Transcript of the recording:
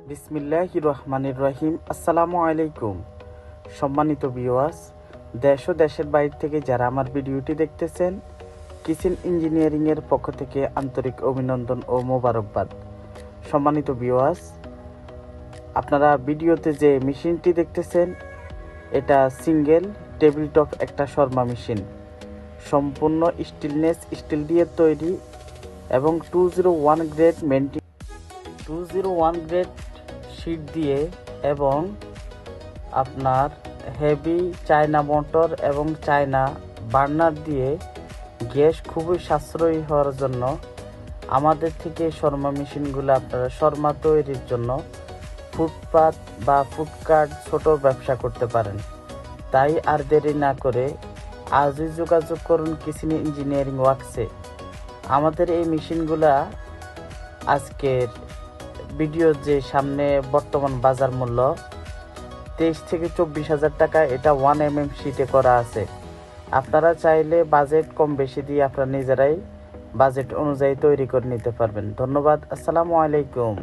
বিসমিল্লাহির রহমানির রহিম। আসসালামু আলাইকুম। সম্মানিত ভিউয়ার্স, দেশ ও দেশের বাইরে থেকে যারা আমার ভিডিওটি দেখতেছেন, কিচেন ইঞ্জিনিয়ারিংয়ের পক্ষ থেকে আন্তরিক অভিনন্দন ও মোবারকবাদ। সম্মানিত ভিউয়ার্স, আপনারা ভিডিওতে যে মেশিনটি দেখতেছেন, এটা সিঙ্গেল টেবিল টপ একটা শর্মা মেশিন। সম্পূর্ণ স্টিল দিয়ে তৈরি এবং 201 গ্রেড 201 গ্রেড শীট দিয়ে এবং আপনার হেভি চায়না মোটর এবং চায়না বার্নার দিয়ে গ্যাস খুবই সাশ্রয়ী হওয়ার জন্য আমাদের থেকে শর্মা মেশিনগুলো আপনারা শর্মা তৈরির জন্য ফুটপাত বা ফুডকার্ট ছোট ব্যবসা করতে পারেন। তাই আর দেরি না করে আজই যোগাযোগ করুন কিচেন ইঞ্জিনিয়ারিং ওয়ার্কসে। আমাদের এই মেশিনগুলা আজকের ভিডিও যে সামনে বর্তমান বাজার মূল্য 23 থেকে 24,000 টাকা। এটা 1mm শীটে করা আছে। আপনারা চাইলে বাজেট কম বেশি দিয়ে আপনারা নিজেরাই বাজেট অনুযায়ী তৈরি করে নিতে পারবেন। ধন্যবাদ। আসসালামু আলাইকুম।